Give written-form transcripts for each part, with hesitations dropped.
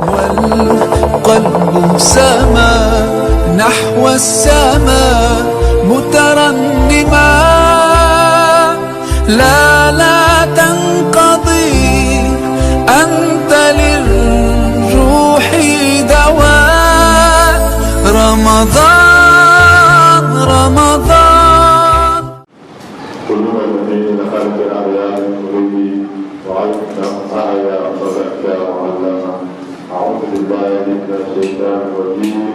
والقلب سما نحو السماء مترنما، لا تنقضي أنت للروح دواء. رمضان رمضان. كلنا الذين خلق الأعيان المريد وعلمنا أحيا وزكى وعلم. أعوذ بالله من الشيطان الرجيم.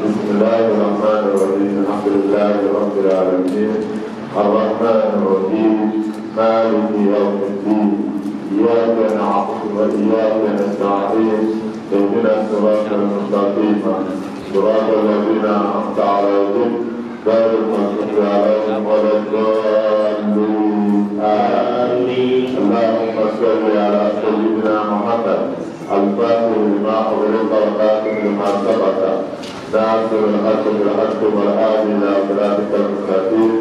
بسم الله الرحمن الرحيم. الحمد لله رب العالمين الرحمن الرحيم مالك يوم الدين. إياك نعبد وإياك نستعين. اهدنا الصراط المستقيم صراط الذين أنعمت عليهم غير المغضوب عليهم ولا الضالين. آمين. اللهم صل على سيدنا محمد الفاتح لما أغلق والخاتم لما سبق ناصر الحق بالحق والهادي إلى صراطك المستقيم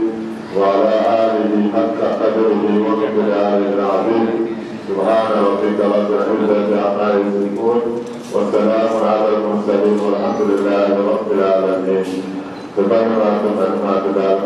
وعلى آله حق قدره ومقداره العظيم. سبحان ربك رب العزة عما يصفون والسلام على المرسلين والحمد لله رب العالمين. Sebagaimana tidak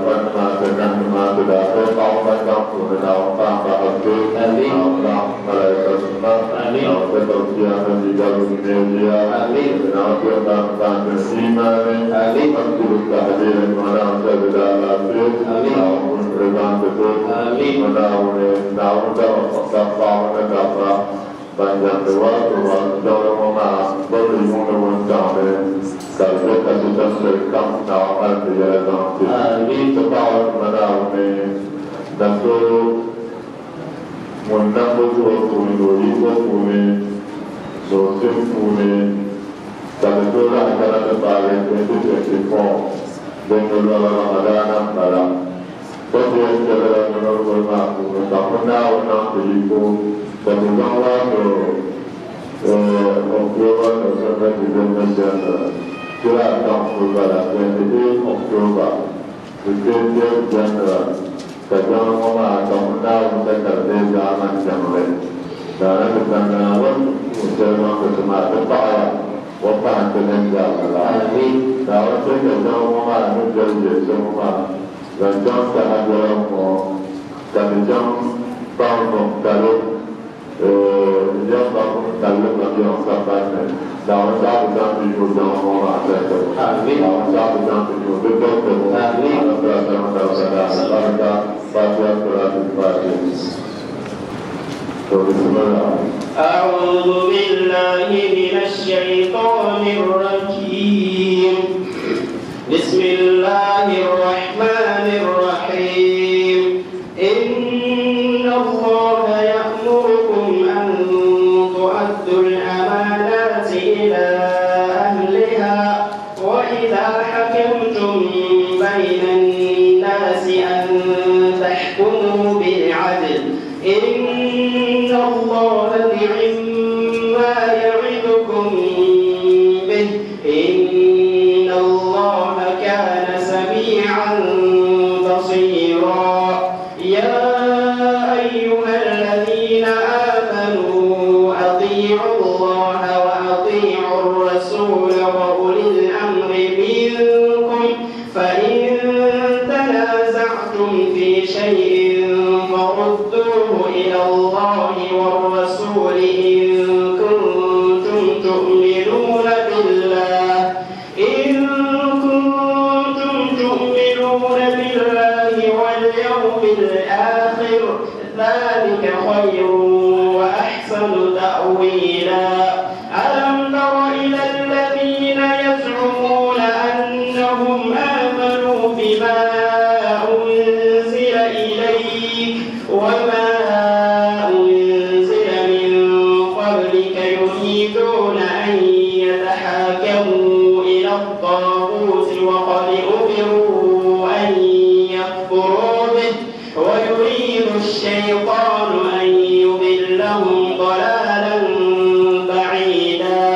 panjang dewa Tuhan jauh mengalah berimun dengan kalau kita sudah serikam tawaran di dalam ini setahun menauni dan seluruh mundang bersuatu doi dosim puni dan seluruh acara terbalik itu sekitar dan seluruh Ramadan dalam proses dalam menurut aku tak pernah beribu dan juga Oktober sampai Desember kira Oktober jadi Oktober Desember sejauh mana tahun kita kerja zaman jamai dan kita nalar usaha kesempatan payah wabah kerja lagi dan sejauh mana menjadi semua dan jam sehari dan jam tahun baru yang bangun dalam lagi orang sahabat dalam satu jam tujuh jam orang ada dalam satu jam tujuh betul dalam berada pada أعوذ بالله من الشيطان الرجيم. بسم الله الرحمن الرحيم. إن الله يأمركم أن تؤدوا الأمانات إلى أهلها وإذا حكمتم بين الناس أن تحكموا بالعدل إن الله نعم يعظكم به إن الله كان سميعا بصيرا. يا أيها الذين آمنوا أطيعوا الله وأطيعوا الرسول وأولي الأمر منكم فإن تنازعتم في شيء فردوه إلى الله والرسول إن كنتم تؤمنون بالله واليوم الآخر ذلك خير وأحسن تأويلا. ألم تر إلى الذين يزعمون أنهم آمنوا بما أنزل إليك وما أنزل من قبلك يريدون أن يتحاكموا إلى الطاغوت وقد أمروا أن يكفروا به ويريد الشيطان أن يضلهم ضلالا بعيدا.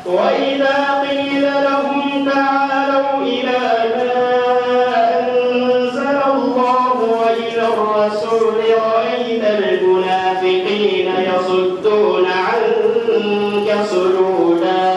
وإذا قيل لهم تعالوا إلى ما أنزل الله وإلى الرسول رأيت المنافقين يصدون عنك صدودا.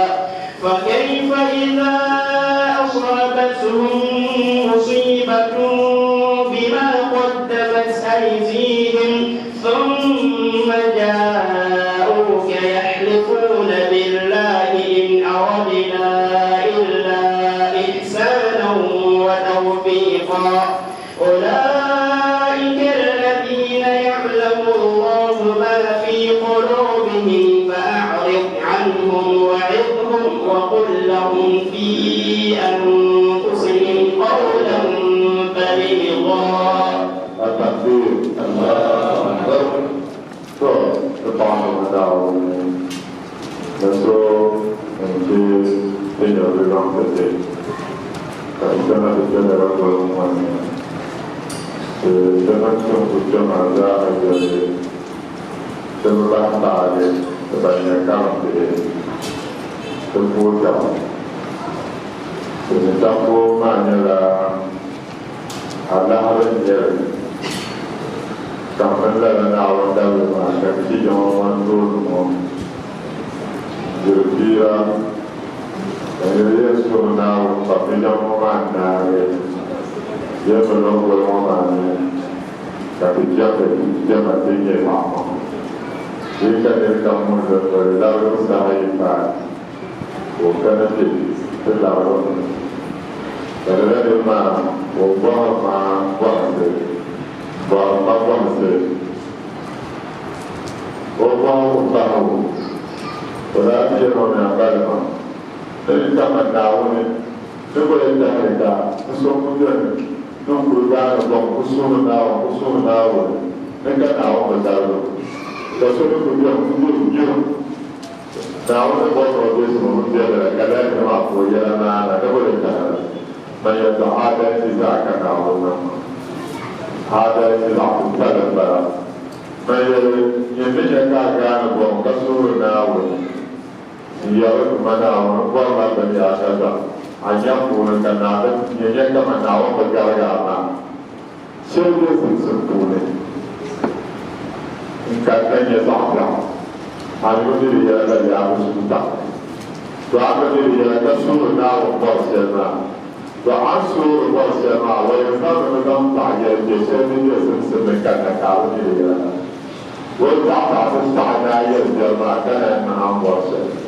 عنهم وعظهم وقل لهم في أنفسهم قولا بليغا. التكبير الله أكبر. سبحان الله نسوا أنجيل تنجر بلغم كتير كأسنا بجنة رجل Dengan ujung ada jadi sebelah tadi kebanyakan di terputar. Sementara hanyalah ada hal yang kami lakukan awal dari mana kami jangan dulu berkira Yesus menawarkan tapi jangan mana dia belum bermohon tapi dia masih nyemak. Jika dia kamu berlalu sahihkan, bukan nanti terlalu. Kerana dia buat tahu. Berarti dia orang agama. Jadi sama tahu ni, cuba kita kita semua nunggu jangan bom usul tahu, mereka tahu betul. Sesuatu tujuan. Tahu ni bom dia semua dia kalau dia mampu jalan mana, dia boleh jalan. Banyak tu ada yang tidak akan tahu nama, ada yang tidak akan tahu. Banyak yang menjaga agama bom usul tahu. Dia mana orang bom ada dia ada. Hanya pun kerana dia kena tahu beragama. Siapa sempurna? Katanya sahaja. Hari ini dia ada yang sudah. Doa dia kasut tahu bersama. Doa kasut bersama. Walaupun dalam tanya dia sesuatu tahu dia. Walaupun tak yang jemaah kan menang bersama.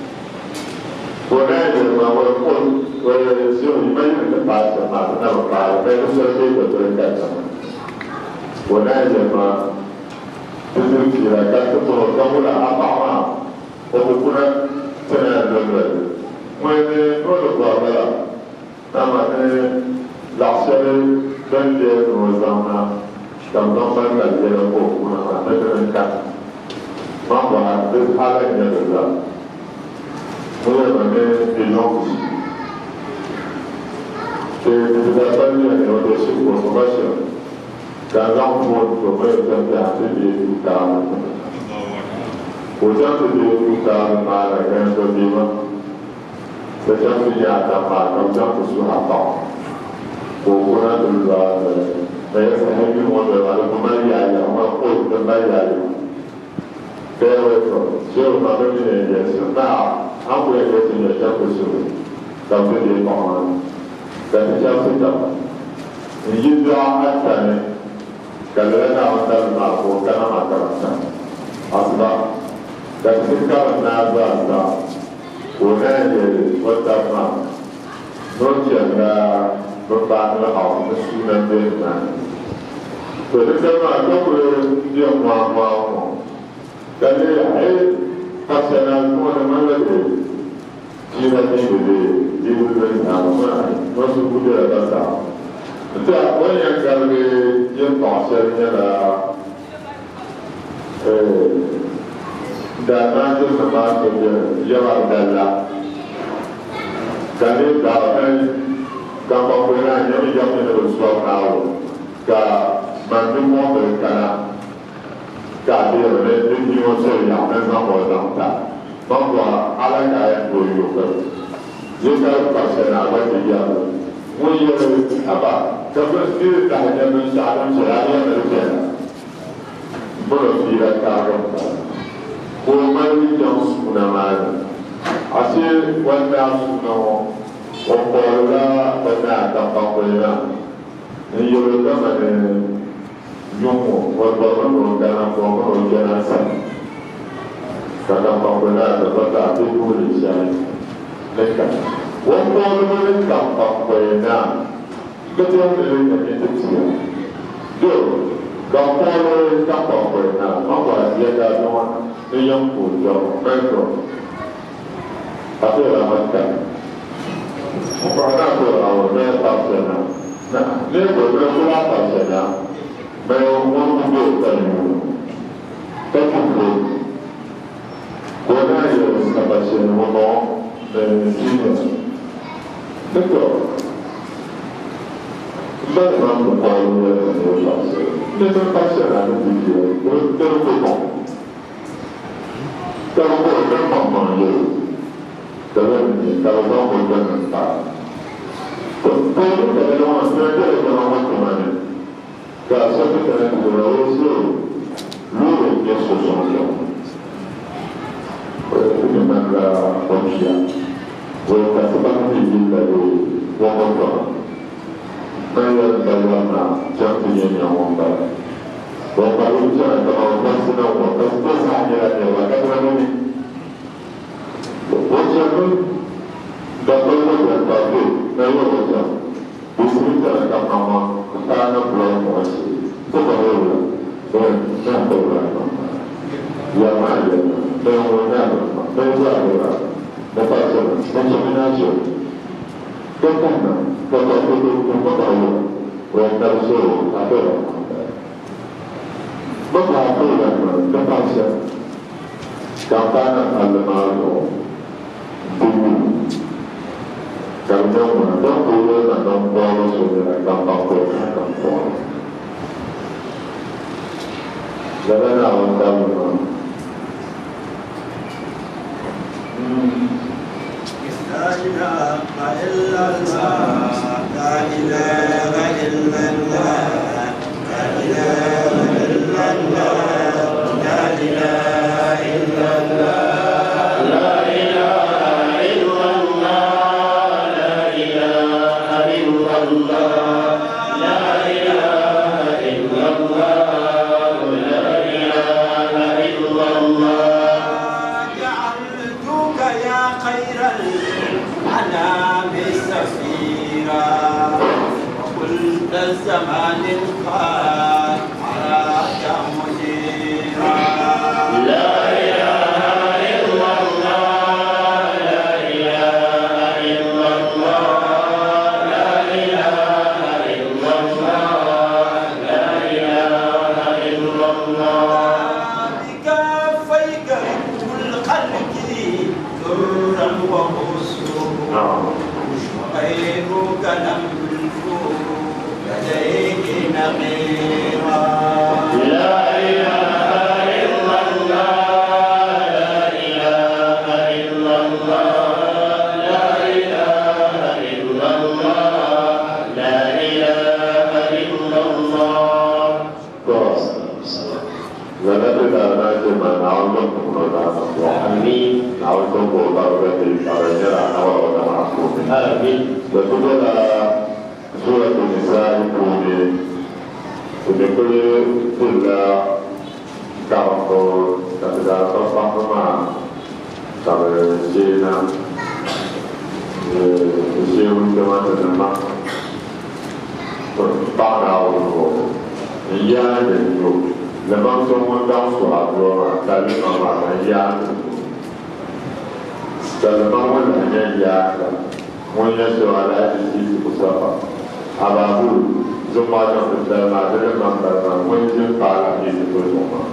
Bukan walaupun siapa yang terpaksa masuk dalam kahar, mereka sendiri berterima kasih. Bukan jemaah itu kira kata kamu lah apa bukan senang dulu. Mereka berdoa nama laksana dan dia bersama dalam lagi ada bukan mereka mama itu hal yang ada. Mulai mana dialog, kita tanya yang ada sebuah bahasa, dalam mulut beberapa bahasa di utara. Ujian di utara mana yang berdima, sejak sejarah mana ujian bersuara. Bukan dulu saya sendiri modal ada pembayaran, orang pembayaran. Saya siapa mana ni dia siapa? Apa yang kita jawab semua, tapi dia mahu. Dan jawab kita, ini doa macam kalau kita orang mahu, kita makan asal. Dan kita nazar, bukan je pertama. Nojana berbangun awam sunan benar. Pertama kita dia mahu. Jadi pasangan semua mana tu, jiwa ini boleh nama masuk budaya dasar. Itu apa yang kami yang pasannya lah, dana tu sama tu jawab dana. Kami dapat kampung pernah yang jawab itu bersuara tahu, kah mandu mau berkata. Jadi mereka ni macam yang memang orang tak, bahawa alam kaya boleh juga. Jika pasien apa dia, mungkin apa, kalau dia tak hanya mensalam selalu mereka, boleh tidak kagum. Umumnya yang sunnah mana, asyik wanita sunnah, orang benar tanpa benar, ini juga mana. Jumpa, berbagai dalam program jenazah. Kadang pembela dapat hati tulisan mereka. Walaupun mereka pembela, ketika mereka itu siapa? Jo, kalau mereka pembela, maka dia dah yang punya mereka. أخيرا مكة وقعنا فرعون ما يطلسنا ليه قلنا كلا طلسنا ما يومون بيوتنون تكفر قلنا يستبسن ونوع من الجنة تكفر ما نعم قالوا يا طلسنا ليه طلسنا نتيجة تركضون تركضون تركضون dalam ini kalau kau berjalan tak, kau tidak ada orang belajar dalam waktu mana. Kalau satu kali berlalu seluruh dia sosoknya. Ini mana manusia. Kalau tak sebab ini lalu wabah. Bayar bayarna jangan yang wabah. Wabah itu jangan kalau masih nak wabah besarnya ada wabah mana. Wajarnya dapat berkata bahwa wajah bukan cara nama tanah belum masih sebenarnya dan sebenarnya yang ada dengan berbeza dapat mencombinasi tentang kata itu pengetahuan yang suruh ada berapa terpaksa kampanye alamaru karena mana boleh nak bawa saudara gampang gampang. Jangan awak tahu. لا إله إلا الله لا إله إلا الله لا إله إلا الله لا إله إلا الله الزمان الخال عراك مديرا لا إله إلا الله لا إله إلا الله لا إله إلا الله لا إله إلا الله بكفيك كل خلقه ذرا وحسنا وغيرك لم لديك نقيرا لا إله إلا الله لا إله إلا الله لا إله إلا الله لا إله إلا الله Lalu kita cuma namun menggunakan Amin. namun menggunakan caranya awal aku. Amin. Betulnya surat An-Nisa itu sebetulnya sudah kalau kita sama sampai Cina, Cina macam mana, Bangau, India itu, lepas semua dah suara dari mana India, dan lepas mana India, mungkin suara di situ siapa. Abahu, Zumba dan Madrid Mandana, Winter Pala is the first one.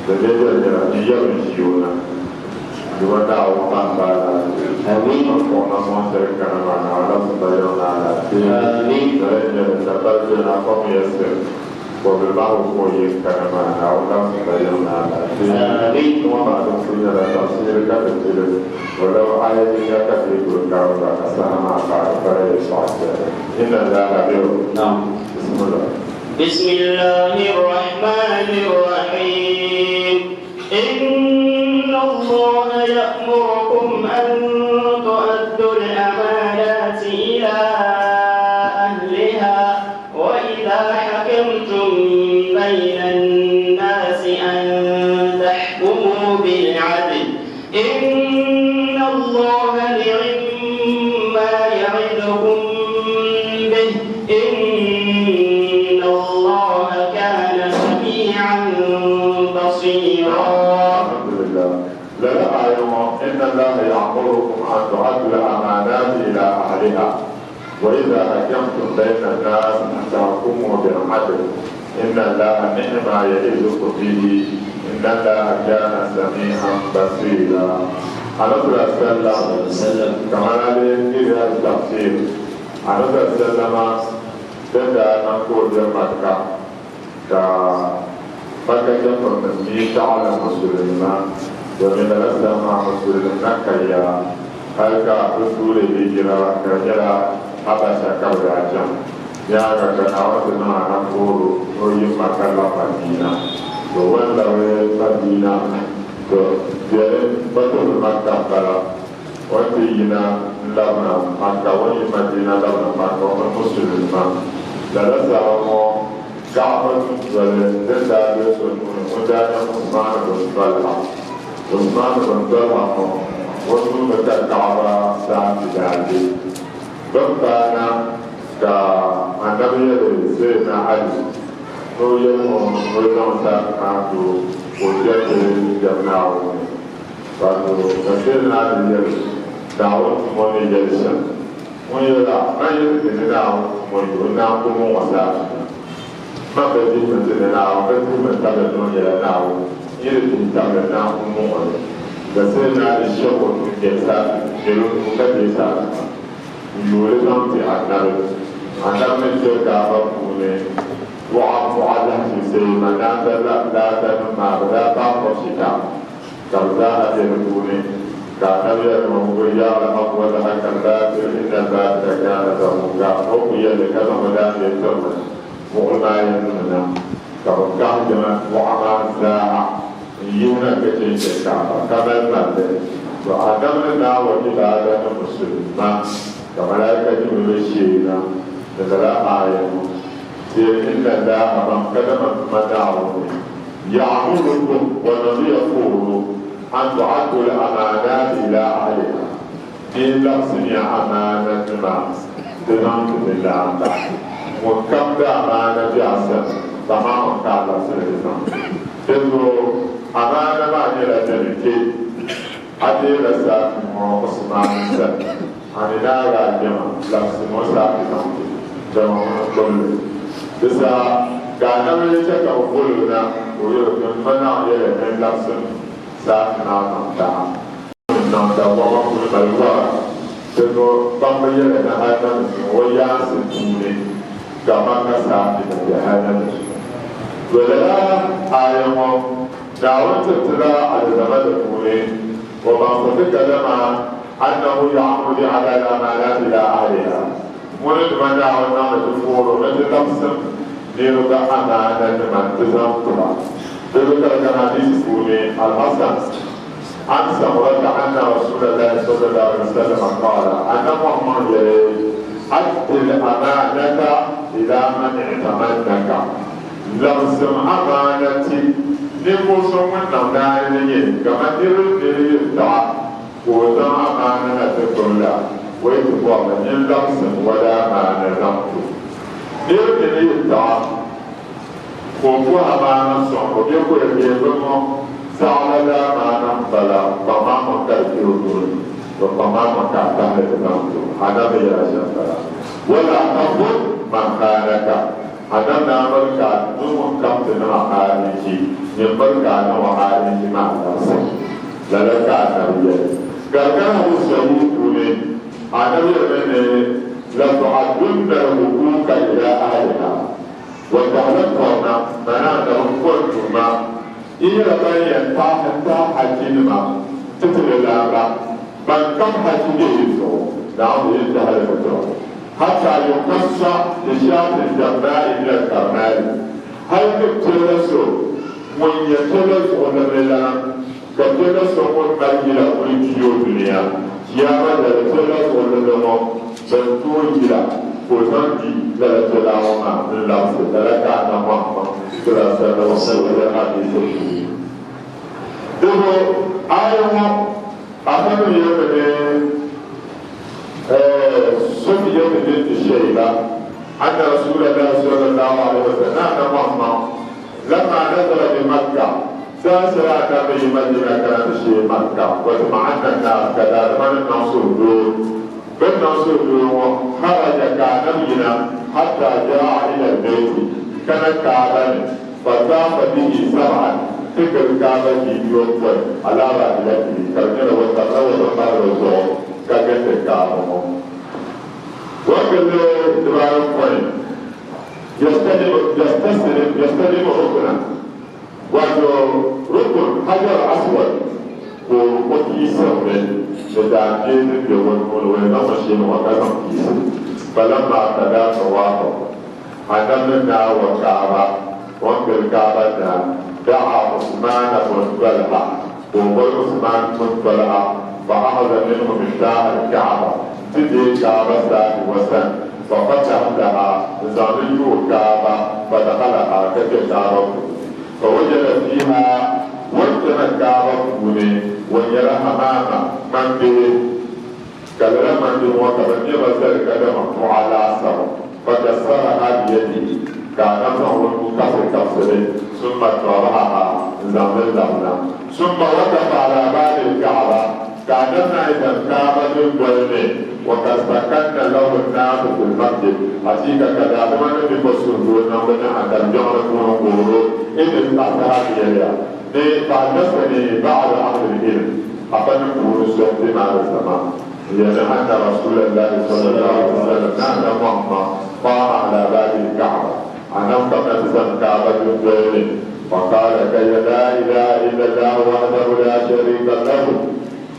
The leader is Yamishuna. You are now Pambala, and we are from a monster Kanamana, Bayonana, the Sabajan from yourself. For the Bahu for you, Kanamana, Bayonana, the one of the Suya that are still captured. Walau ayat ini akan diberikan kepada sama para sahaja. Inilah beliau. Bismillah. Bismillahirrahmanirrahim. Inna Allah ya'murukum an tu'addul amanati ila ahliha wa idha hakamtum bainan nasi an tahkumu bil 'adl. الله نعم ما يعظكم به إن الله كان سميعا بصيرا. الحمد لله. لا أعلم إن الله يأمر يأمركم أن تؤدوا الأمانات إلى أهلها وإذا حكمتم بين الناس أن تحكموا بالعدل إن الله نعم ما يعظكم به إن الله كان سميعا بصيرا. عليه الصلاة والسلام كما عليه في التفسير عليه السلام تدعى نقول مكة فكجف من تعالى مسلمين ومن الأسلام مسلمين كيا هلك رسول الهجرة كجرا حبشة كبراجا يا كناوتنا نقول ويم مكة مدينة وولا مدينة جرين بطل مكة بلا وفينا لبنا مكة ويم مدينة لبنا مكة ومسلمين لرسالة كعبة ولدنا بسنون ودانا عثمان بن طلحة عثمان بن طلحة وسنون كعبة سامي دالي بمتانا كالنبي سيدنا علي هو يوم ولدنا سامي وجد جمناه فانو سيدنا علي دعوت موني جلسا ويلا ما يمكن دعوت موني ونعم وسامي ma bɛ di mɛ tɛnɛ na o bɛ di mɛ ta bɛ dɔn yɛrɛ na o yiri di ta bɛ na o mɔ o bɛ se na di sɛ o tu jɛ sa jɛlo o ka di sa yore kan ti a da bɛ se ka ba kuune wa da ti se ma da da ma da ba ko si ta ka da a de kuune ka na yɛ ma ko ya la ma ko da ka da ti da da ka da mu ga o ku yɛ le ka ma da ye to وقلنا يننا كبكاه جمع وعمل ساعة يونا كتير كعبة كمل مادة وعدمنا وجبالنا مسلمة كملائكة جمعشينا نزلا آية إن الله من قدم مدعوني يعملكم ونبي يقول أن تعدوا الأمانات إلى أهلها إن لقصني أمانة ما تنام بالله وكم أمانة جاسة تمام كذا سيدنا تقول أمانة ما جل جلتي هذه رسالة عثمان سد أنا لا أجمع لفظ مسافر جمع كل بس كان من يشك أقولنا ويقول منا يلين لفظ سافنا نمتا نمتا وما كل بالوار تقول بام يلين هذا وياسين كما كسا في جهنم ولا آيهم دعوة ترى على زمان الأولين وما فتكلم أنه يعمل على الأمانات إلى أهلها ولد من دعونا مجفور ونتلمسم ليرد أمانة من تزمتها بذكر الحديث الأولين الحسن عن سمرة أن رسول الله صلى الله عليه وسلم قال أن محمد أدي الأمانة إلى من اعتمدك لازم أمانتي نموسم النمائي كما تريد الدعاء وذا أمانة كلها ويتبع من لازم ولا أمانة نمت نريد الدعاء وهو أمانة صعب يقول يبقى سعى لا أمانة بلا تمام كالكيوتون وتمام كالكيوتون نمت هذا بيرجع ولا تقول من خانك هذا نعمل كأنه كم تناهيه ينبغي كأنه وعاريه ما نفسه لا كأنه كأنه سيئوني أنا يرمي لتعدون حقوق إلى أهلها وتعلمون منادهم كلما إلى من ينتهى حجيما تتلقى من كم حجيما نعم ينتهى الفترة حتى يقص لشاة الجماء إلى الكرمال هل تلسوا من يتلس ونبلا كتلس ونبلا ونكيو دنيا ياما لتلس ونبلا بنتو إلى وزنجي لتلا وما للعصر للكا نمام تلسل وصول الحديث دهو آيوم أخذوا يبني سفية بنت شيبة أن رسول الله صلى الله عليه وسلم محمد لما نزل بمكة سأسرع كابي مدينة كانت الشيء مكة وسمعنا الناس كذا من نصر بن نصر خرج كنبينا حتى جاء إلى البيت كان كعبا فطاف به سبعا تلك الكعبة يوم على راحلته كرجل وتقوى وقال الرسول كجت الكعبة وكل دبار قوي يستلم ركنا وجو ركن حجر أسود وكيسة لتعجيز ونمشين وكذا كيسة فلما اعتدى طوافه حكمنا وكعبة وانقل الكعبة دعا عثمان بن طلحة وقل عثمان بن طلحة فأخذ منه مفتاح الكعبة تدي الكعبة ساعة وسن ففتح لها زانيو الكعبة فدخلها كالكعبة فوجد فيها وجه الكعبة ويرى أمامه من به كلام من به وكبني وزر كلامه على أسر فكسرها بيده كان معه كسر ثم طرحها زمن لنا ثم وقف على باب الكعبة كاننا إذا الكعبة بالبني وقد سكن له الناس في المسجد أتيك كذا من بفسدون ومن عند الجمرة ونقول إن استعتها بيدها فحدثني بعض أهل العلم أقنعوا رسول مع الزمان لأن رسول الله صلى الله عليه وسلم نعلم محمد قام على باب الكعبة أنهم تقدس الكعبة بالبيت وقال كي لا إله إلا الله وحده لا شريك له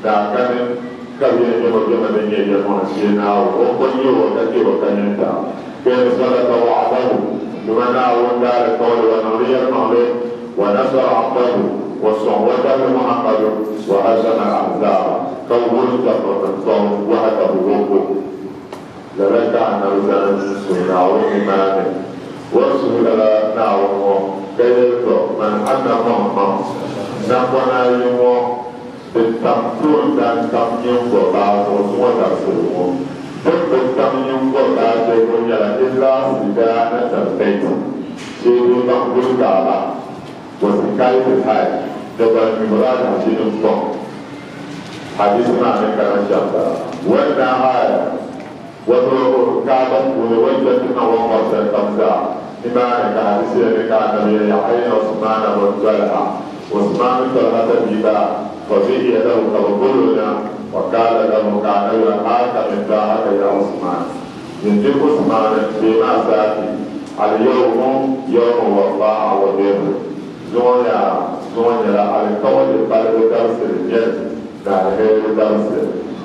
لكن كبير وجمد يجمع سينا وقني وكتي وكنيتا كان صلى وعده لمن دار القول ونري المولد ونصر عبده وصعوته محمد وهزم الأحزاب كون تفرقتهم وحده وقوه لذلك أن رسالة سنة وإيمانه ورسول ناوه كيف من أن محمد نقنا يوم بالتمثيل dan kami bola semua tak semua. Betul kami bola semuanya adalah tidak terbaik. Jadi makhluk Allah wasikai terhai dapat memberat hasil untuk hadis mana kerana siapa. Wala hal waktu kabar wajib nawang masa tamza. Imana hadis yang Nabi Yahya Utsman bin Talha Utsman bin Talha tiba ففيه له توكلنا وقال له كان يرعاك من داعك يا عثمان يجيب عثمان بما ساتي اليوم يوم وفاء وبر زويا على القول قلب درس الجن لا غير درس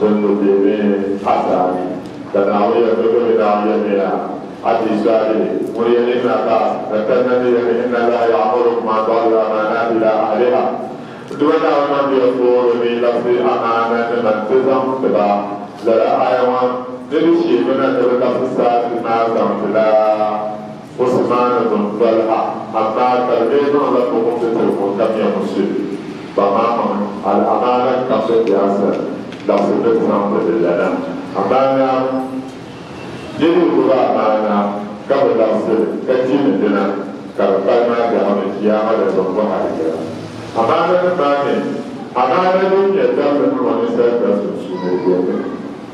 تنتبه حساني تناوية تناوية حدي سالي مريننا باس نتنني إن لا يعمرك ما ضل أمانات إلى أهلها دوانا ومن يقول لي لفظ أمانة من تزم تبا للا حيوان نرشي من لفظ ساعة ما زمتلا عثمان بن طلحة أما تربيت لكم تتركون كم يمسل بماما الأمانة كفت ياسر لفظ تزم لنا أمانة جدي كبا أمانة قبل لفظ كتير لنا كربما جاء من كيامة لزمه حريقا Amanah mana? Amanah ini kita manusia bersusun dia.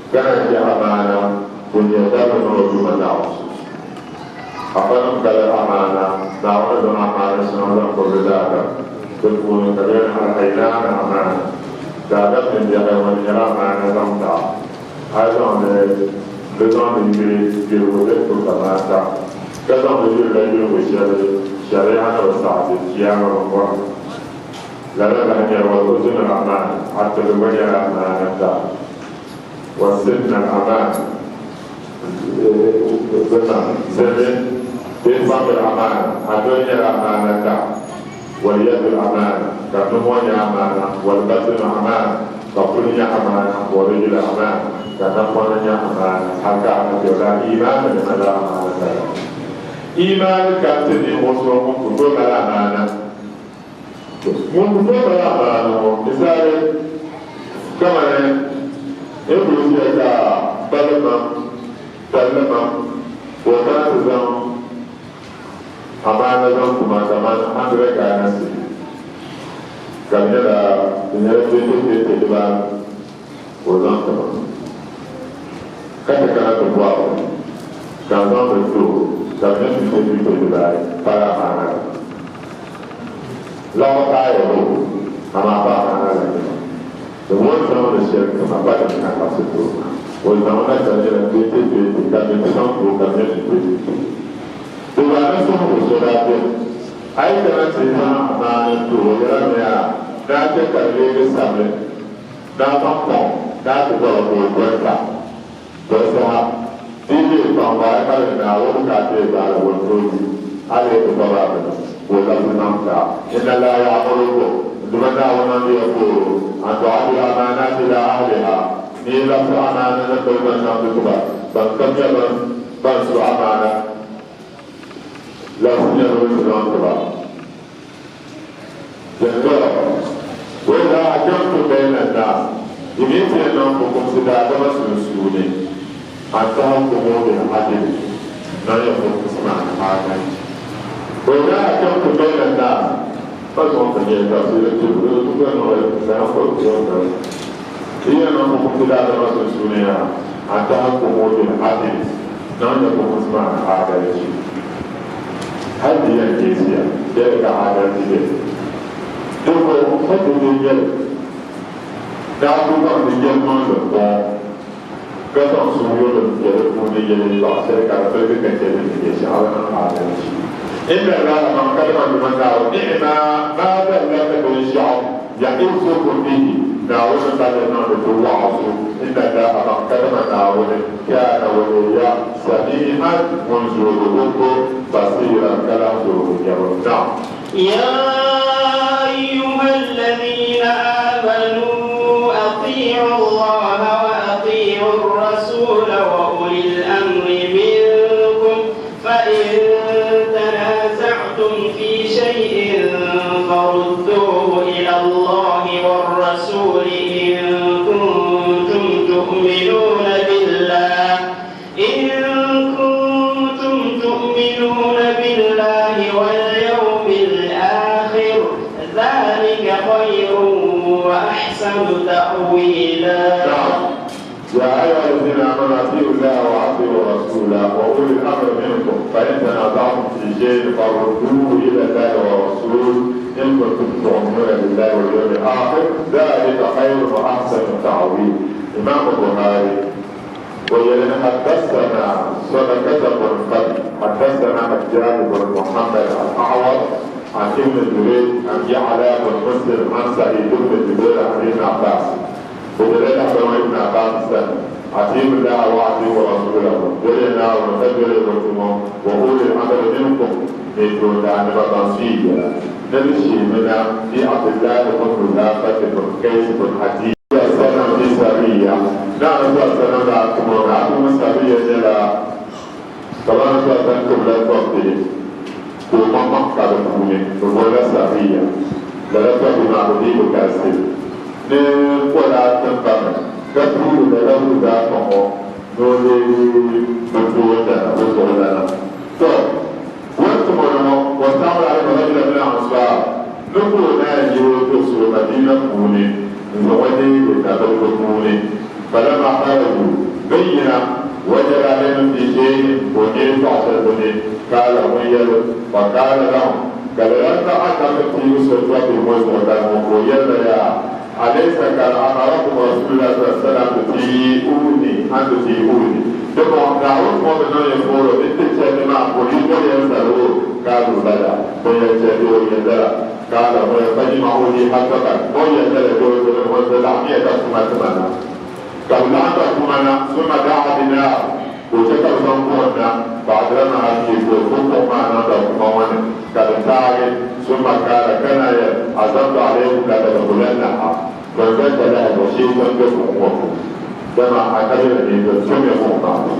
Kerana dia amanah punya dalam menuju mendaus. Apa yang kalau amanah, dalam dalam amanah semua berbeza. Kemudian kerana harainan amanah. Dalam menjaga menjaga amanah sampai. Ayat ini betul ini diurut terutama. Kalau menjadi lagi syariat atau sahaja yang orang لنا هي والأذن الأمان حتى الوجه الأمان والسن الأمان سن بفم الأمان الدنيا الأمان واليد الأمان كنموnya الأمان والبطن الأمان ككلnya أمان ورجل الأمان كنموnya الأمان حتى أن إيمان من الأمان إيمان كاتني مسلم كتب الأمان Mungkin berapa misalnya kemarin itu dia dalam bukan sedang amanah dalam pemakaman Andre Kanasi kamera nyere tete te ba ozon to kata kana to wa kan zon to kamera tete te ba para mana la ta yo ama ba mana the one from the share to my body can pass it through was the one that kamera tete te kamera to kamera tete to ba so so da ai kana ce ma ba to ya ne da ta kalle da sabe da ba ko da ta ko ko ta to sa dile ba ba ka na wo ka te ba wo to ji ale to ba ba ko da na ta inna la ya'muru dumana wa man yaqulu an tu'addu amanati ila ahliha ni la amana na to ba na to ba ban kan ya ba su amana la sunna wa وإذا أجرت بين الناس يمكن أن نقوم بهذا المسؤول أن تحكموا بالعدل لا يكون اسمع هذا وإذا أجرت بين الناس فسوف يتصل الجبل تكون ويتسافر يوم هي أن نقوم بهذا المسؤول أن تحكموا بالعدل لا يكون اسمع هذا الشيء هذه الكيسية ذلك هذا الشيء donc fait de Dieu d'abord de Dieu non le bon quand on se voit le Dieu pour Dieu les passer car fait que quand il est ça on a et là on a quand même demandé et ma بعد لا تكون الشعب يعيش به داود بعدنا بالوعظ إن الله ما كلم داود كان وليا سميعا منذ بصيرا كلام ذو يا أيها الذين آمنوا أطيعوا الله وأطيعوا الرسول وأولي الأمر منكم فإن تنازعتم في شيء فردوه إلى الله والرسول إن كنتم تؤمنون بالله واليوم الآخر ذلك خير وأحسن تأويلا. يا أيها الذين آمنوا أطيعوا الله وأطيعوا رسوله وأولي الأمر منكم فإن تنازعتم في شيء فردوه إلى الله والرسول إن كنتم تؤمنون بالله واليوم الآخر ذلك خير وأحسن تأويلا. إمام البخاري ويلن حدثنا صدقة بن قبل حدثنا حجاج بن محمد الأعور عن ابن جريج عن يعلى بن مسلم عن سعيد بن جبير عن ابن عباس ودليل ابن عباس عتيم الله وعتيم ورسوله ولنا ونفجر لكم وأولي الأمر منكم من عن مقاصيد نمشي منا في عبد الله بن حذافة بن قيس بن حديد سنة في سرية نعم سنة معكم ونعكم سرية جلا طبعا سنتم لا تفضي وما مقصد كوني ولا سرية لا تفضي معبدي بكاسل ولا تنبغي كتبوا له ذاته نولي بطولنا وانتم واستعمل عليكم رجل من الأنصار نقول ناجي وتصل مدينة كوني نودي بتابعكم فلما خرجوا بينا وجد عليهم في شيء وكيف عصرتني قال ويل فقال لهم قال لن أعتقد في يوسف وكان ويل يا أليس كان أمركم رسول الله صلى الله عليه وسلم تطيعوني أن تطيعوني ثم دعوت مؤمنون يقولوا بالتشهد مع قريب ويسألوا قالوا بلى ويشهدوا ويندرى قال ويقدموا لي حقا ويندرى ويندرى ثم قبل أن تكوننا ثم دعا بنا وشكر صنفونا بعد لما أكيد وكنتم معنا تكوننا كالتاعي ثم قال كان عزمت عليكم لا تدخلنها فكنت لها وشيء تنكفهم وكم كما أكلمني ثم يقوم معنا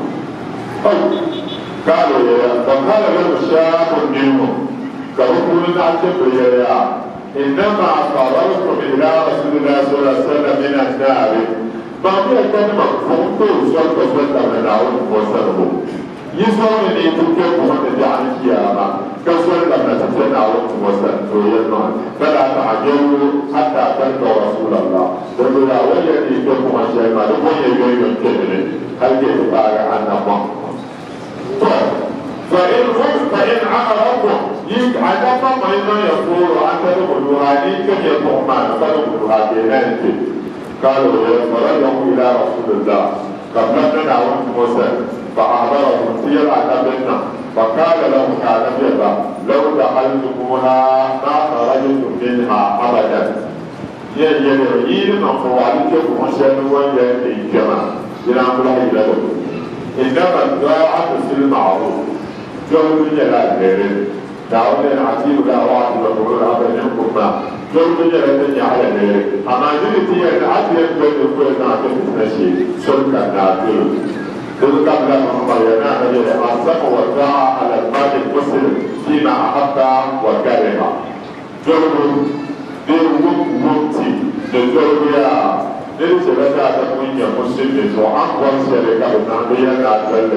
قالوا يا فقال له شاب منهم كركن تعجب يا إنما قررتم إلى رسول الله صلى الله عليه وسلم من النار بعض الكلمة فهمتوا سؤال تفضل من دعوة وسلموا يسوع اللي يتوقف وانت جعل كياما كسر لما تفتنا وتوسل ويرمان فلا تعجلوا حتى تلقوا رسول الله قل لا والذي يتوقف الشيء ما لكم يجوي الكبر هل يتبارك عن الله فإن عمركم يجعل ما يقول أن تدخلوها إن كان يطعم فدخلوها بينانك قالوا فرجعوا إلى رسول الله قبلنا نعود موسى فأحضرهم سير عتبنا فقال لهم كعتبنا لو دخلتموها ما خرجتم منها أبدا يجري من فوالدكم وشنوا يجمع ينام لا يلد إنما الدعاء في المعروف جود جلال غيره دعونا نعتيب دعوات ونقول أبنكم ما جود جلال على غيره أما جلتي أن أتيب بيت كل ناقص نشي سلكا ناقل قل قبل أن ينام السمع والطاعة على المال المسلم فيما أحب وكره جود بالوقت للزوجية ليس لك تكوين مسلم وأقوى شركة بنامية كاتل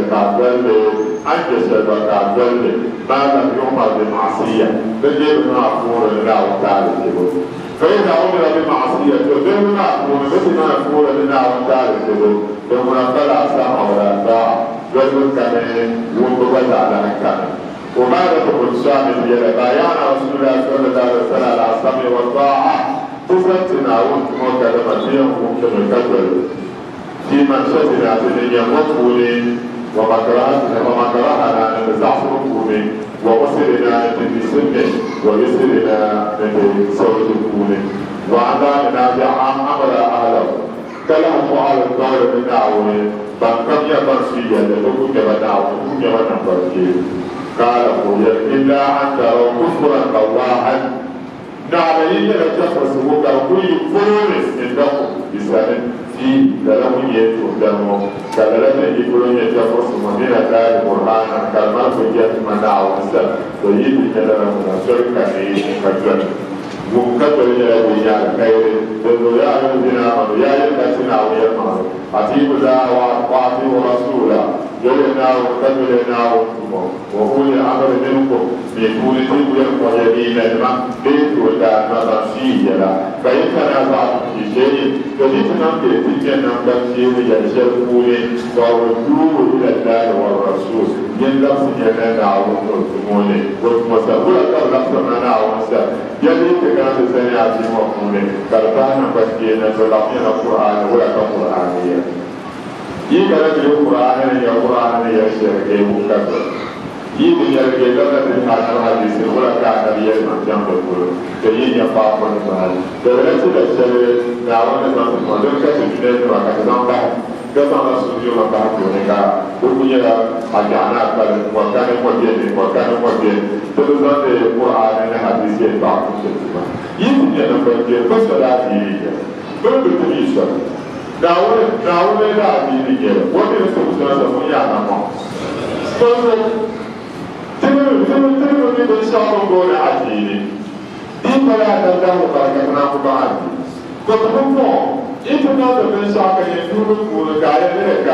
أنت شركة كاتل ما لم يؤمر بمعصية بجيب معفور لله تعالى فإذا أمر بمعصية بجيب معفور مثل ما يقول لله تعالى ثم فلا سمع ولا طاعة رجل كان وانتبه على مكانه وماذا تقول شامل بيان رسول الله صلى الله عليه وسلم على السمع والطاعة تسرتنا وانتم كلمتين ممكن الكبر في منشتنا تنين يموتوني ومكرهنا نزعف ركوني ووصلنا نتسمش ويسرنا نتسوت ركوني وعندنا جعام أمر أهله كلهم على الدور من دعوه بانكم يبرسيا لتكون كبدعوه كبدعوه قال قل إلا أن تروا كفرا بواحا نعم يجب أن تفرسوا كل فرس عندكم بسبب في دلهم يتوقعوا كذلك يقولون يتفرسوا مدينة دار برهانا كالمال فجأة منع ومسا ويجب أن نشرك في مكتب ومكتب يجب خير تدو يا الذين آمنوا يا الذين آمنوا أطيعوا الله وأطيعوا رسوله جلنا وكملنا وأولي الأمر منكم يكون تبوا ويمين الماء بيت ولا نصيب لا فإن تنازعتم في شيء فجئتنا بإتيان نمبر يشركون وردوه إلى الله والرسول يندم سنينا ومسلمون ومسلمون كاللفظ منا ومسلم يليك كانت سنة في مفهوم كالفانا بسكينا فلقينا القرآن ولا كقرآنية يكنا بالقرآن يا قرآن يا شيخ مكتب يبي يرجع لنا في الحديث ولا كان يسمع جنب القرآن كي يفهم من بعد درجة الشيء دعوانا من مدرك سجنة وكذا بعد كذا نسوي ما بعد ونكا بقولي أجانا كذا وكان مودين تلزم القرآن الحديث بعد يبي يرجع بس لا يجي بقول Dawude da di dige wodi so so so ya na mo so tinu ni do sha mo go na adini di para da mo ba ka na ko ba ko ko mo itu na do ben sha ka ni du ko ga ya ne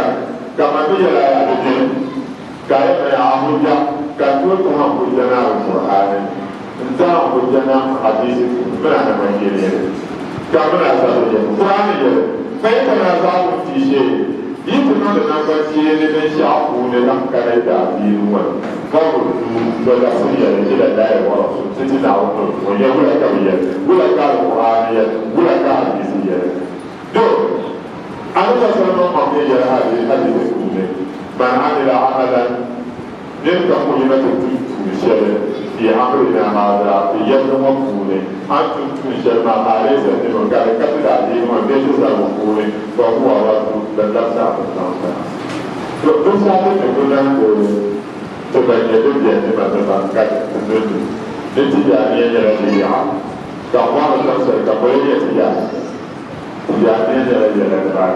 ka ma bi ya ya de ga ya ya ahuja ka to ha ko jana Qur'ani nta ko jana hadisi mera na ma ke ne ka mera sa de Qur'ani ye فإن تنازعتم في شيء يمكن أن نبتدي من شعبون لم كان يتعبيرون فردوا بالأصلية إلى الله ورسوله تتناولون ويقول كبير ولا كان قرآنيا ولا كان حديثيا دور أنا تسمع قضية هذه الكلمة من عمل عملا يلقى كلمة تشير في أمرنا هذا في يد مقبول أنتم تشير ما عليه من قال كتب عليه من بيت المقبول فهو رسول لله تعالى لو سألت يقول تبين الدنيا ما تفكر الدنيا نتيجة يجري كمان الشخص كمان يجري يجري بعد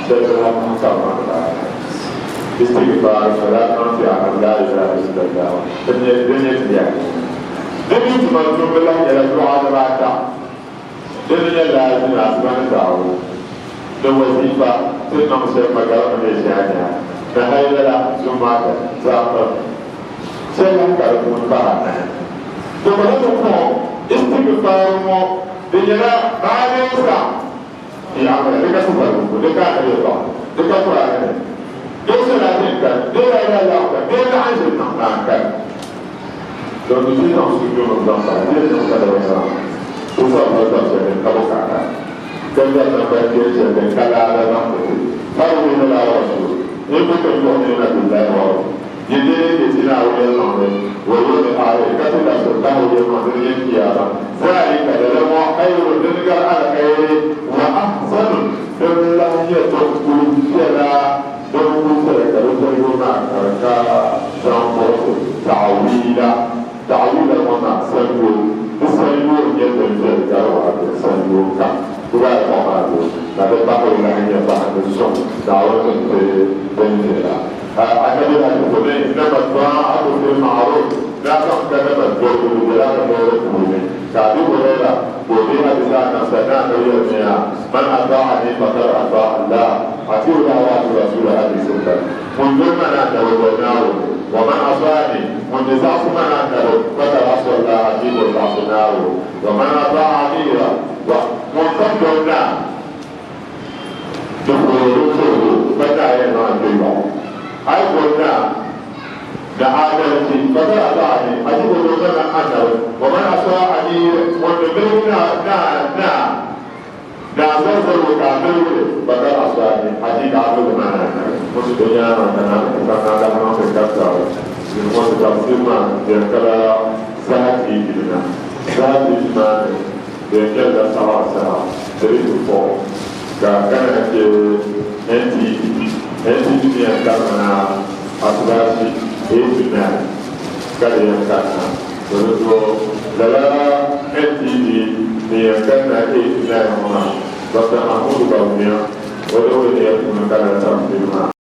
شر كمان istighfar salat nanti akan لا إله إلا الله dunia dia demi cuma jumlah jalan doa terbaca dunia lazim asman tahu dan wasifa itu nama saya magara Malaysia nya تهيلا ثم زعفر سيئا كاركون بحنا تبرزكم استغفارهم بجنا بعديسا يعمل لك سفرهم لك أهلها لك قرآن دوسنا ذلك دولا إلى الله دولا عزنا معك لو نسينا سجون الضمطة نسينا كذا وصار هذا شيء كبوكانا كذا نبتدي شيء كلا على نفسه فارو من الله رسول يبقى يؤمنون بالله ورسوله يدري بسنا أولي الأمر ويوم الآخر كتب سلطه يوم القيامة ذلك لما خير ذكر على خير وأحسن إلا يتركوا سلا تركوا سلا كرسلون كركا شامبوس تعويلا وما سلوا يدرك كروات سلوا كا تبارك الله لا تبقى لنا يبقى الصوم دعوة بنجلا أكيد هذا إنما الطاعة في المعروف لا تقدم الجهد ولا تقدم كابي ولا وبها بساعة سنة يوميا من أطاعني فقد أطاع الله أطيع دعوات رسول هذه السنة من ضمن أن توجهناه ومن أطاعني من نزاع من أنه فقد عصى الله أطيع وعصيناه ومن أطاعني ومن قدمنا دخوله فتعين عن الله ai gonna da adalci ba za a ba ne a cikin dokonan annabi wa man asa'ani wanda bai da zazzaro ka bai ba za a sa'ani a cikin abin da mana wasu duniya na kana kana da mana kai kasa yin wasu tafsirma da kala zati dina zati ma da yake da sawa da riko ga kana ke NTV yang karena asuransi itu karya karena begitu dalam NTV yang karena itu mana Dr. Mahmud Bawumia walau dia menggunakan sama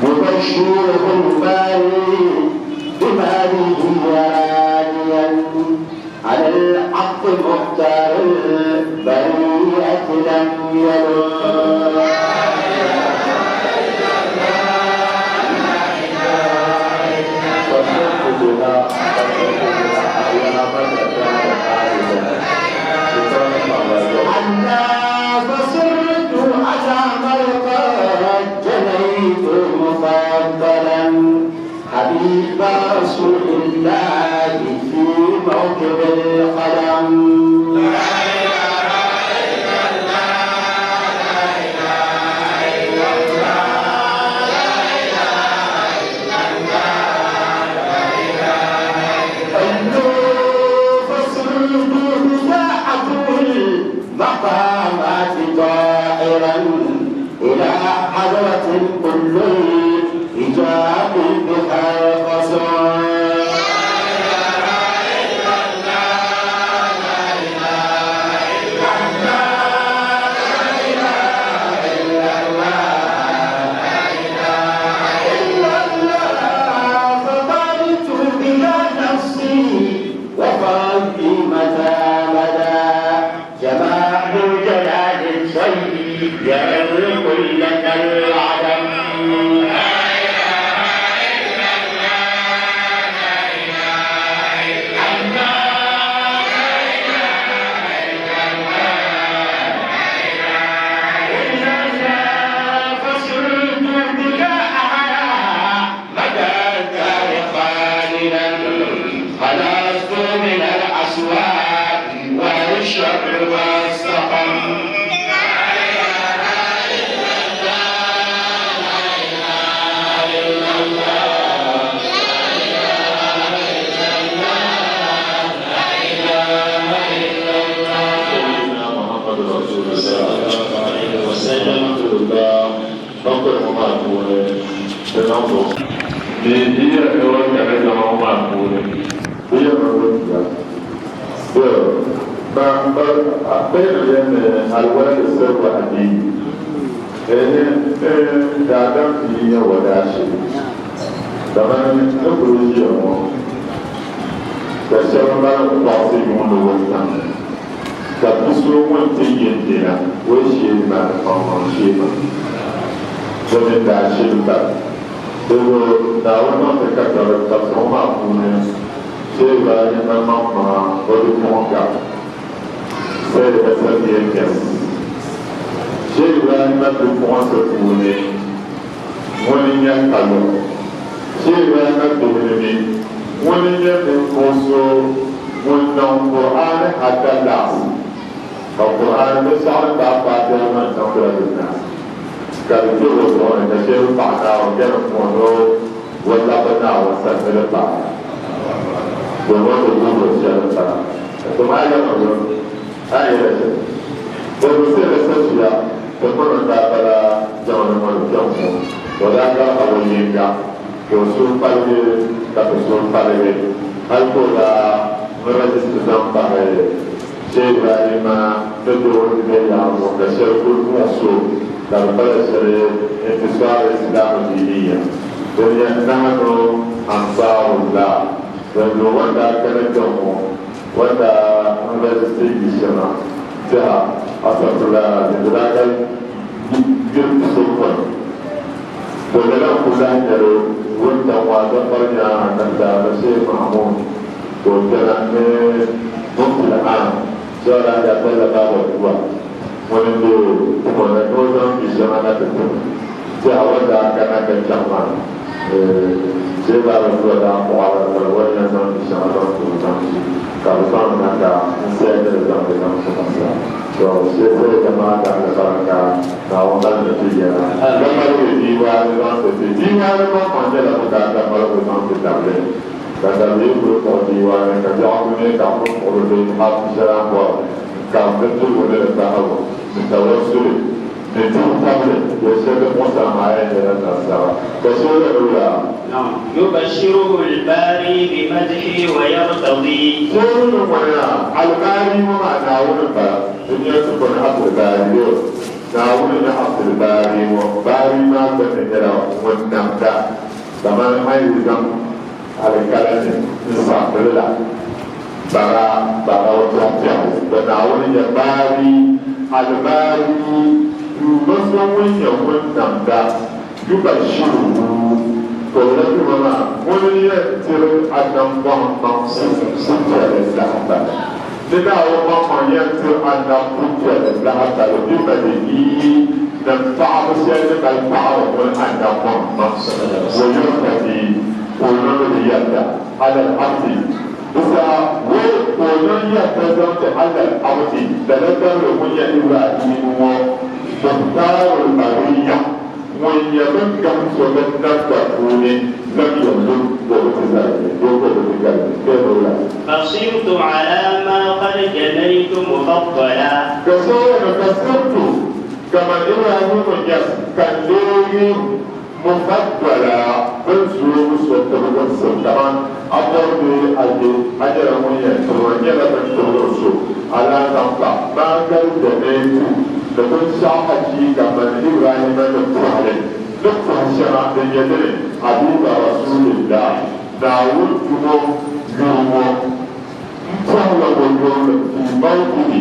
مبشرهم بماله ورانيا على الحق مختار البرية لم يلوم حبيب رسول الله في موكب القدم مقامات طائرا إلى حضرة كل إجاب بها قصر فضلت بها نفسي وقلبي متى مدى جماع جلال الطيب يعر كل العدم لا إله إلا الله لا إله إلا الله لا إله إلا الله فصرت بك أعلى مدى الدار خالدا خلصت من الأسواق والشر والسقم لا إله إلا الله لا إله إلا الله لا إله إلا الله لا إله إلا الله سيدنا محمد رسول الله صلى الله عليه وسلم الله نقول ما نقول بنقول ليه يقول كذا ما نقول ليه نقول كذا أقول الولد السر عديد دادم فيه وداشي تمام نقول يوم كسر ما نقصي من الوطن كبسوا من تيجينا وشيء ما نفهم شيء ومن داشي بقى تقول داوما تكتر تفهم أقوله شيء بعد ما ودكم كا c'est le personne qui est caisse. J'ai eu un peu de points sur le monde. Mon ligne est calme. J'ai eu un peu de ennemi. Mon ligne est de conso. Mon nom Coran à Dallas. Le Coran ne sort pas partiellement dans la vie. Car il faut le voir. Il y a un partenaire qui est un fondeur. Ou un partenaire qui s'appelle le partenaire. Le monde est bon aussi à le faire. C'est mal à l'heure. Ayi yɛrɛ cɛ donc se yɛrɛ sɛ suya o kɔnɔ ta bala jamana kɔnɔ fɛnw fɔ o de y'a ka awɔ yen kan k'o so paliye ka to so paliye hali k'o la registre pare cɛ Ibrahima bɛ dugawu de yan o ka sɛ ko so ka bala sɛ intisar islam diniya donc nahnu ansarullah donc wanda kɛnɛ jɔn mɔ wanda university gishana jaha asatula da girki sokon to da nan kula da wanda wanda farja nan da sai mahmud to kana ne mutum an jara da tsala da duwa wani do kuma da dozan gishana da ta jaha wanda kana da jama sai ba da da kwara wannan zan gishana da to kalau nak saya ada dalam dalam semasa, so saya jemaah dan masyarakat kawasan itu ya. Kalau jiwa dalam itu jiwa memang panjang lah berkata kalau memang tidak boleh. Kata dia berkata jiwa yang kerja ini kamu perlu dihabiskan buat kamu betul boleh tahu. Misalnya sulit. Itu tablet. Biasanya masa main dalam dasar. Kesulitan dulu. يبشره الباري بمدحه ويرتضي سورة المنى الباري وما ناول الباري الدنيا تكون حق الباري ناول حق الباري وباري ما بنجرى والنمدى كما ما يلزم على الكلام نصاب لله bara وتوقع بناول الباري الباري يبصر يوم النمدى يبشره Kalau mana, mulai ter adam bang sejauh lahir. Tidak orang yang ter adam sejauh lahir lebih dari dan faham siapa dan faham pun adam bang. Wujud tadi قولون يدا على العبد إذا وقولون يدا زوج على العبد لنقل من إبراهيم ومختار البرية من يمن كم سوى نبتوني لم يملك فصرت على ما قد جنيت مفضلا فصرت كما إبراهيم يس كان لي مفضلا بنسوه سوى السلطان أبوه أجل من يتوى يلا بنسوه على نبتا ما قد جنيت لكن شاحكي كما إبراهيم يتوى دكتور الشرع يدري حبيب رسول الله داود يوم صلى اليوم في موته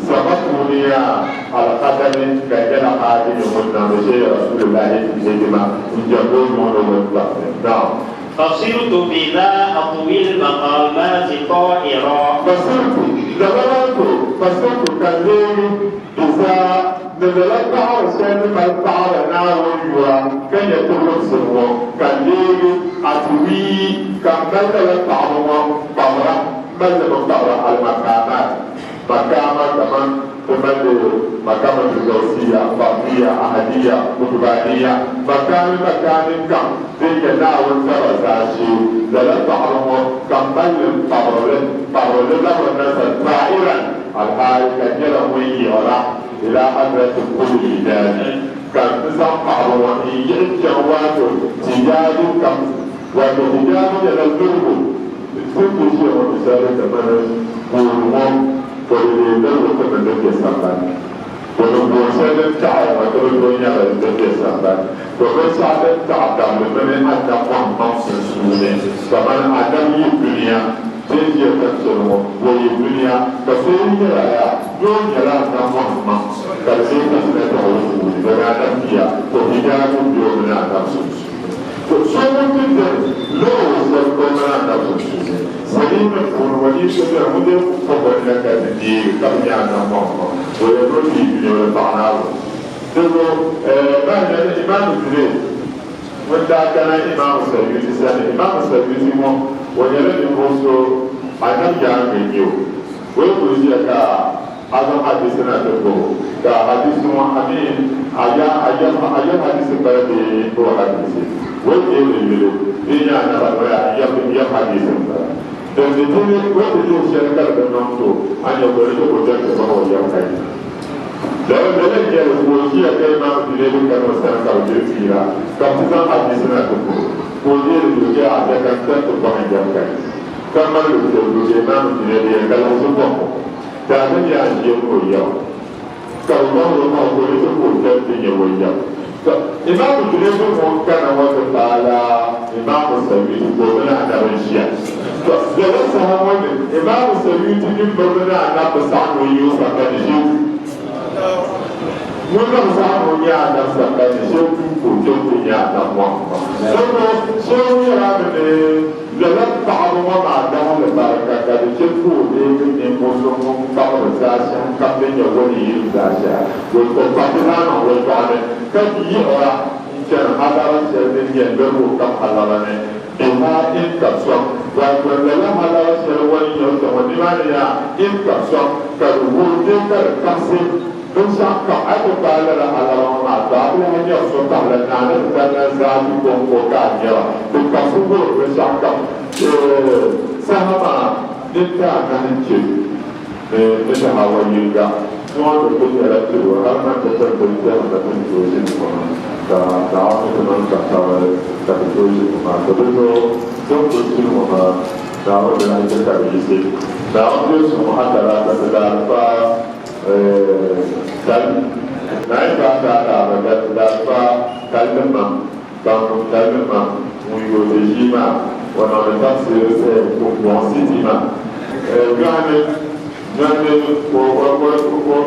سبقني على قدم كجل هذه يومنا بشيء رسول الله يجمع يجبون ونوضع نعم فصرت بذا أطوي المقامات طائرا فصرت كالليل إذا نزلت بعض الشيء فالبعض نار كان يترك سنوه كالليل أطوي كمثل بعضهم طورا مثل طورا المقامات مقامات كمان تمثل مقامات الجوسية فاضية أحدية متبادية مكان كم ذيك نار سرزاشي نزلت بعضهم كمثل طورا له الناس طائرا الحال كان يلوي يرى إلى حضرة كل إيجاد كان نظام بعضهم يجعل جواته تجاد كم وتجاد إلى الظلم كل شيء ومسارة من قولهم وليدل كمن ذلك السلطان ونبوسد تعالى وتردون على ذلك السلطان ومساعد تعالى من أدم ومصر سنة كمان أدم الدنيا تيجي تكسره والدنيا كسيري رأي يوم يلا نمو كسير كسرة وصول بنادم فيها وهجاب يوم نادم سوس سوون كده لو وصل كمان نادم سوس سليم الكون وليس بأمده فبرنا كذي كم يعلم الله ويقول لي بني وطعناه تقول بعد الإمام الدين ودا كان إمام السبيل سنة إمام السبيل مو ويلد يقصو أنا جامع يو ويقول لك أنا حديثنا تقول كحديث محمد أيام حديث بردي هو حديث ويقول لي إني أنا بقول أيام حديث dan di sini waktu itu syarikat bernama hanya boleh berjalan ke bawah yang lain. Dalam dalam dia polisi akan menjadikan masalah kalau dia kira kalau kita hadis nak tu, polisi juga ada kantor terbanyak yang lain. Kamar itu juga menjadi kalau semua dan yang dia boleh. Kalau mau polisi polisi dia boleh. Imam Bukhari mengatakan Allah Taala Imam Syafi'i berbeda dengan Syiah. Jadi sahabat Imam Syafi'i ini berbeda dengan pesan Yusuf dan Yusuf. Mula sahabatnya ada sampai Yusuf pun punya nama. Jadi orang ini dalam ta'awun ada lebaran dari Yusuf ini musuh tahu sahaja kami wali sahaja. Untuk pelajaran orang كذي أورا كان هذا الشيء ينبغي كم حلالنا إما إن كسر وكل لهم هذا الشيء ولي يوسف ودمانيا إن كسر كروه كركسي نشأ كأبو بالله على ما تعبنا هني أصوات على الناس كنا زادوا كوكايا بكسبوا نشأ سهما نتا كنيجي نشأ هوايينغا semua berbeza dari orang yang berbeza dengan tujuan semua. Dalam dengan kata tujuan semua, betul semua dalam dengan kita bisa. Dalam itu semua adalah apa dan naik kata apa kalmah kalmah muyudijima wanaweza kuwasiliana gani Nanti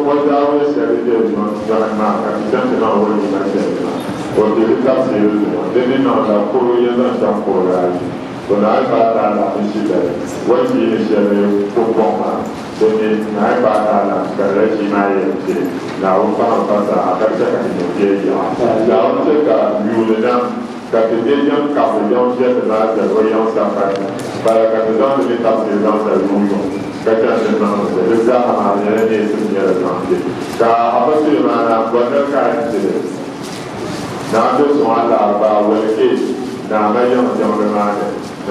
wajah seri dia jangan nak kita nak orang yang seri. Waktu kita seri tu, jadi nak kuru yang nak kuru lagi. Naik badan lah mesti. Wajib ini seri pukul. Jadi naik badan lah kerana cimai je. Lalu kalau kita akan cakap ini dia. Lalu cakap yulinan Capitaine Capitaine chef de la Voyant Safari, par la capitaine de l'état président de l'Union, quelqu'un de l'Union, le gars a rien et tout le monde. Car après tout, il y a un bonheur caractéristique. Dans deux sont à la barre, dans la meilleure environnement,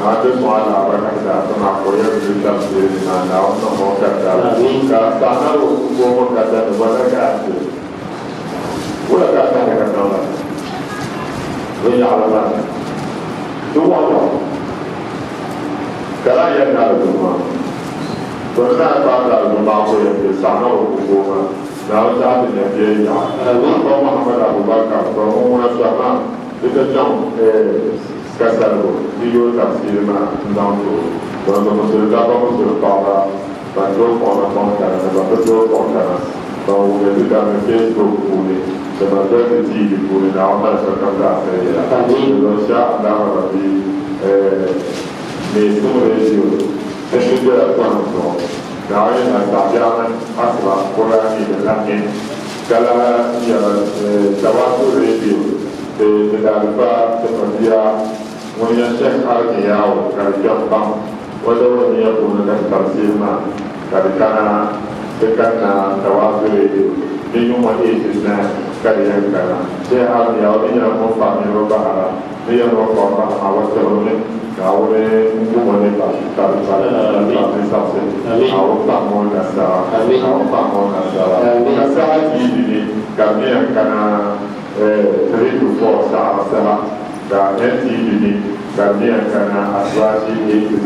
dans deux sont à la barre, dans la première de l'état président, dans le monde caractéristique. Car ça n'a aucun caractéristique, bonheur caractéristique. Pour la caractéristique, we are alive. Do what? Kala ya na do ma. To na ba da do ma ko ya ke sa na o ko ma. Na o sa de ne ya. Ko Muhammad Abu Bakar ko mo na sa ma. Ita jong kasaro. Di yo tafsir ma ndang do. Ko mo so da ba mo so ta ba. Ba do ko na ko ka na ba do ko ka na. Ba o me da me Facebook ko ni. Sebenarnya di bulan awal sekarang saya Indonesia adalah lebih mesu radio sesudah kuantum. Dari tajaman asal Quran ini lagi kalau ya jawab radio tidak lupa seperti punya Syekh Al-Qiyau dari Jepang. Walau dia punya tafsirnya dari kana dekat jawab radio. Di rumah itu kalian kana. Saya Al-Qiyau ini orang faham Eropa. Dia orang faham awal sebelumnya. Kau ni bukan lepas kalau saya tafsir. Kau tak mau nasa. Kau tak mau nasa. Nasa ini kami yang kana seribu forsa asal dan ini kami yang kana asasi itu.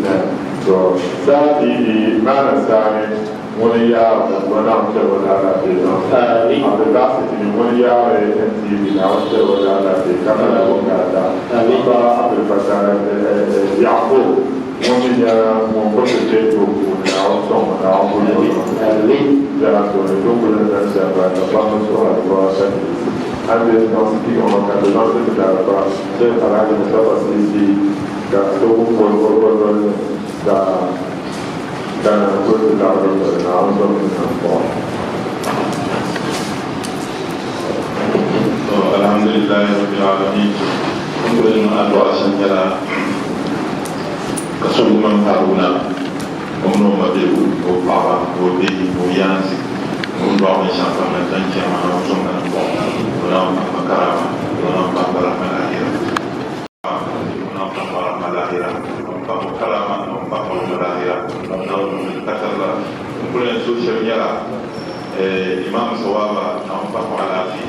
So saat ini mana saya Mulia Madam Chevrolet Abdullah Sitini Mulia NTV Now Chevrolet Kamala Bongada Amiba Abdul Fattah Yaqub Mulia Mumpote Tuku Now Song Now Ali Jarato Tuku dan Sabah Bama Soal Bahasa Ande Nasi Orang Kata Nasi Kedara Saya Farah Mustafa Sisi Tuku Pol dan aku tidak berkenal dengan Tuhan. Alhamdulillahirabbil alamin. Kemudian Allah sanjara kesulitan Haruna, umur maju, upah, budi, buyansi, umur mencapai menjanji amanah dengan Tuhan. Dalam perkara, dalam perkara melahir, dalam perkara melahir, perkara melahir. Katalah, kemudian sosialnya Imam Sawaba nampak malafi,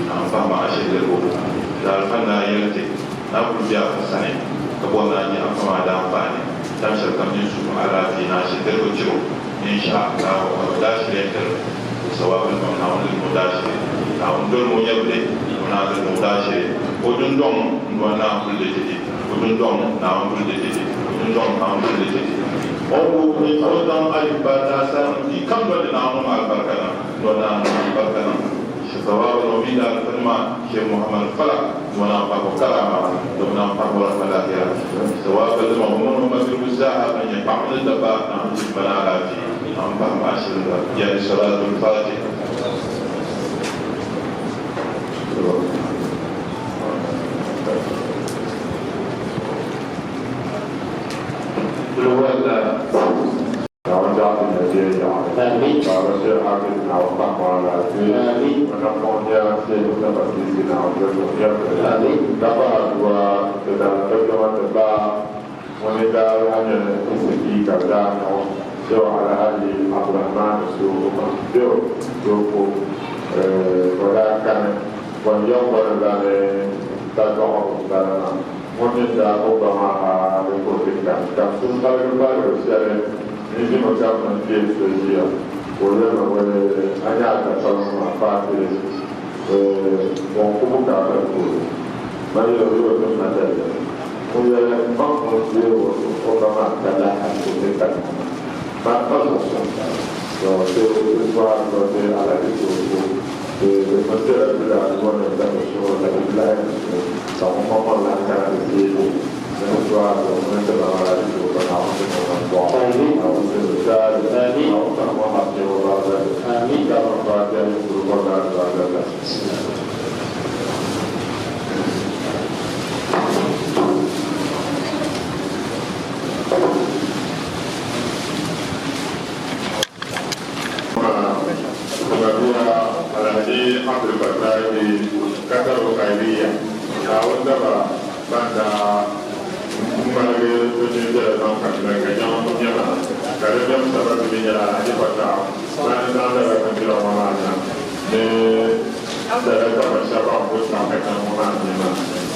nampak masyarakat lebu. Dalam mana yang itu, nampak dia kesana, kebuannya apa ada apa ni. Dan serta menyusul malafi nasi terkucu, insyaAllah mudasir ter. Sawaba namun mudasir, namun dulu mujabli, namun mudasir. Ujung dong, mana boleh jadi, ujung dong, namun boleh jadi, ujung dong, namun boleh jadi. Orang ni orang alif baca sang di kamera nama al-Barkana, dona al-Barkana. Sesawal Nabi dan firman Syekh Muhammad Falak, dona Pak Karama, dona Pak Malahira. Sesawal firman Muhammad Al-Muzahab yang pakai dapat nak berbalati, nampak masyarakat. Jadi salatul Fatih. Kalau jatuh dia kalau saya akan nampak malah ini menemukannya saya sudah pasti sinar berdoa dapat dua dalam perjalanan debat wanita hanya segi kerja so ala hadi Abrahman Rasulullah so berakan wanita berdana tahu berdana wanita Obama berpolitik kasus baru saya ini macam nanti sesuatu boleh boleh hanya ada kalau apa itu mungkin tak betul. Banyak orang macam ada. Boleh mampu dia orang macam itu dekat. Maka so sesuatu boleh ada itu. Macam ada orang yang bersama dengan lain. Sama orang lain itu. Sesuatu macam ada itu kalau dengan buat. Amin. Allah Muhammad wa amin. Kalau baca berkorban pada البشرية وندبا بعد مالي تجد لهم كذا كجام كجام كريم سبب بيجلا هذه فتاة لأن هذا كنتي لو ما نعلم سألت الشباب بسنا كان مهمة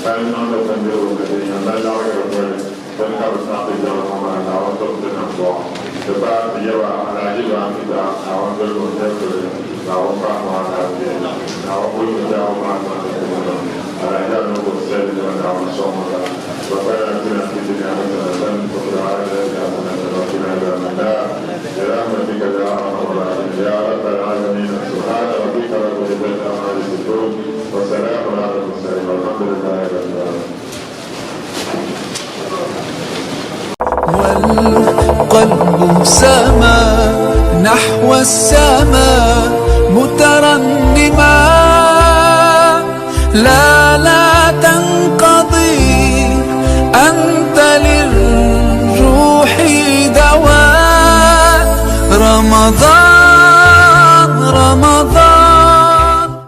فإن هذا تنبيه كثير لا لا يقول تنكر بسنا بيجلا ما نعلم وتوصل نبوا sebab dia lagi orang kita awak dulu dia awak faham ada awak boleh jawab mana ada nunggu sel dengan awak semua bapak yang kita ada dan beberapa yang ada ada برحمتك يا ارحم الراحمين يا رب العالمين سبحان ربك رب العزه عما يصفون وسلام على المرسلين والحمد لله رب العالمين. والقلب سما نحو السماء مترنما